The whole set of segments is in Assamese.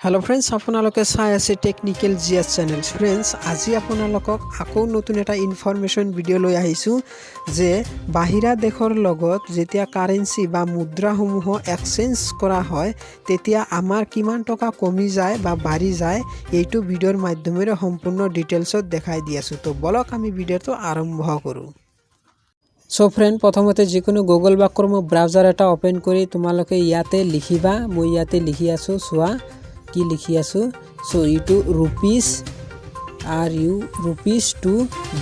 हेलो फ्रेंड्स आपनालोके चाই আছে টেকনিক্যাল জিএস চ্যানেলস फ्रेंड्स আজি আপোনালোকক আকৌ নতুন এটা ইনফরমেশন ভিডিও লৈ আহিছো যে বাহিৰা দেশৰ লগত যেতিয়া কাৰেন্সি বা মুদ্ৰাসমূহ এক্সচেঞ্জ কৰা হয় তেতিয়া আমাৰ কিমান টকা কমি যায় বা বাঢ়ি যায় এইটো ভিডিওৰ মাধ্যমেৰে সম্পূৰ্ণ ডিটেইলছত দেখাই দি আছো তো বলক আমি ভিডিওটো আৰম্ভ কৰো। সো ফ্ৰেন্ড প্ৰথমতে যিকোনো গুগল বা ক্ৰোম ব্ৰাউজাৰ এটা ওপেন কৰি তোমালোকে ইয়াতে লিখিবা মই ইয়াতে লিখি আছো সোয়া কি লিখি আছো সো ইটো রুপিস আর ইউ রুপিস টু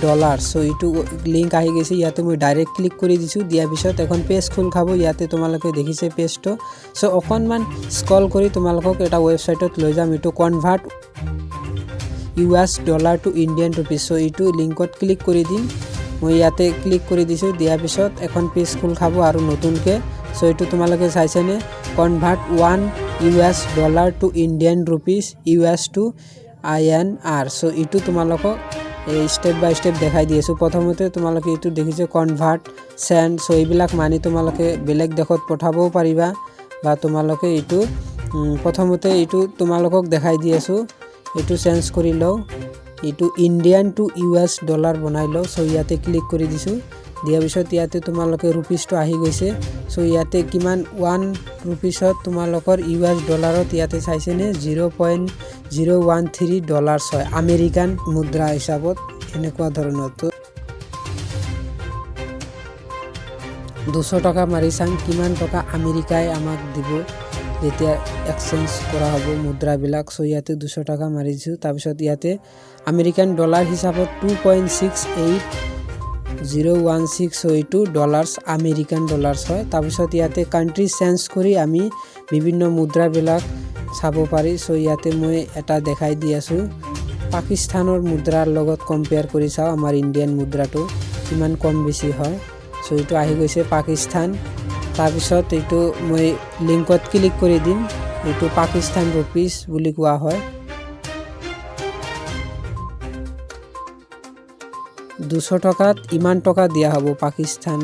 ডলার সো ইটো লিংক আহি গেছে ইয়াতে মই ডাইরেক্ট ক্লিক কৰি দিছো দিয়া পিছত এখন পেজ খুল খাব ইয়াতে তোমালোকে দেখিছে পেজটো সো অকনমান স্ক্রল কৰি তোমালোকক এটা ওয়েবসাইটত লৈ যাম ইটো convert US dollar to Indian rupees so ইটো লিংকত ক্লিক কৰি দিম মই ইয়াতে ক্লিক কৰি দিছো দিয়া পিছত এখন পেজ খুল খাব আৰু নতুনকে সো ইটো তোমালোকে চাইছেনে convert 1 US dollar to Indian rupees US to INR so ইটো তোমালোকক স্টেপ বাই স্টেপ দেখাই দিয়েছো প্ৰথমতে তোমালোকে ইটো দেখিছে কনভাৰ্ট সেন্ড সো এইবিলাক মানি তোমালোকে বেলেগ দেখত পঠাবও পাৰিবা বা তোমালোকে ইটো প্ৰথমতে ইটো তোমালোকক দেখাই দিয়েছো ইটো চেঞ্জ কৰি লও ইটো ইন্ডিয়ান টু US ডলাৰ বনাই লও সো ইয়াতে ক্লিক কৰি দিছো দিয়া পিছত ইয়াতে তোমালোকে ৰুপিসটো আহি গৈছে সো ইয়াতে কিমান 1 ৰুপিসত তোমালোকৰ US ডলাৰত ইয়াতে চাইছেনে 0.013 ডলাৰ হয় আমেৰিকান মুদ্ৰা হিসাবত এনেকুৱা ধৰণৰ তো 200 টাকা মাৰি চাং কিমান টকা আমেৰিকায় আমাক দিব যেতিয়া এক্সচেঞ্জ কৰা হ'ব মুদ্ৰাবিলাক সো ইয়াতে 200 টাকা মাৰিছো তাৰ পিছত ইয়াতে আমেৰিকান ডলাৰ হিসাবত 2.68 ডলাৰ্স আমেৰিকান ডলাৰ্স হয় তাৰপিছত ইয়াতে কান্ট্ৰি চেঞ্জ কৰি আমি বিভিন্ন মুদ্ৰাবিলাক চাব পাৰি সো ইয়াতে মই এটা দেখাই দি আছো পাকিস্তানৰ মুদ্ৰাৰ লগত কম্পেয়াৰ কৰি চাও আমাৰ ইন্ডিয়ান মুদ্ৰাটো কিমান কম বেছি হয় সো এইটো আহি গৈছে পাকিস্তান তাৰপিছত এইটো মই লিংকত ক্লিক কৰি দিম এইটো পাকিস্তান ৰুপিস বুলি কোৱা হয় 200 টাকাত ইমান টকা দিয়া হ'ব পাকিস্তান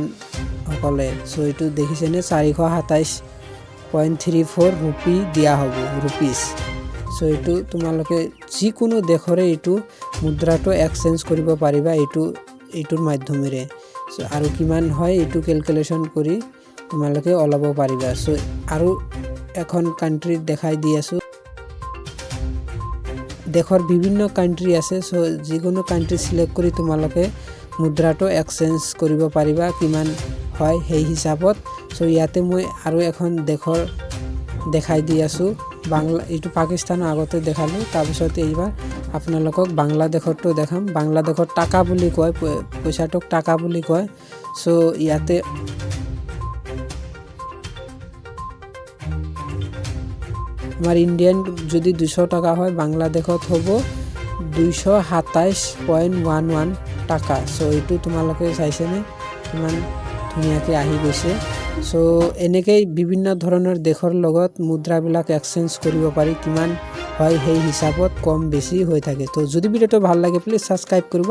সকলে সো এইটো দেখিছেনে 427.34 রুপি দিয়া হ'ব রুপিস সো এইটো তোমালোকে যিকোনো দেশৰে এইটো মুদ্ৰাটো এক্সচেঞ্জ কৰিব পাৰিবা এইটোৰ মাধ্যমেৰে সো আৰু কিমান হয় এইটো ক্যালকুলেশন কৰি তোমালোকে ওলাব পাৰিবা সো আৰু এখন কান্ট্ৰি দেখাই দি আছো দেশৰ বিভিন্ন কান্ট্ৰি আছে সো যিকোনো কান্ট্ৰি সিলেক্ট কৰি তোমালোকে মুদ্ৰাটো এক্সচেঞ্জ কৰিব পাৰিবা কিমান হয় সেই হিচাপত সো ইয়াতে মই আৰু এখন দেশৰ দেখাই দি আছো বাংলা এইটো পাকিস্তানৰ আগতে দেখালো তাৰ পিছত এইবাৰ আপোনালোকক বাংলাদেশৰটো দেখাম বাংলাদেশৰ টাকা বুলি কয় পইচাটোক টাকা বুলি কয় সো ইয়াতে আমার ইন্ডিয়ান যদি 200 টাকা হয় বাংলাদেশত হ'ব 227.11 টাকা সো এইটো তোমালোকে চাইছেনে কিমান ধুনিয়াকে আহি গৈছে সো এনেকৈ বিভিন্ন ধৰণৰ দেশৰ লগত মুদ্ৰাবিলাক এক্সচেঞ্জ কৰিব পাৰি কিমান হয় সেই হিচাপত কম বেছি হৈ থাকে তো যদি ভিডিওটো ভাল লাগে প্লিজ সাবস্ক্রাইব কৰিব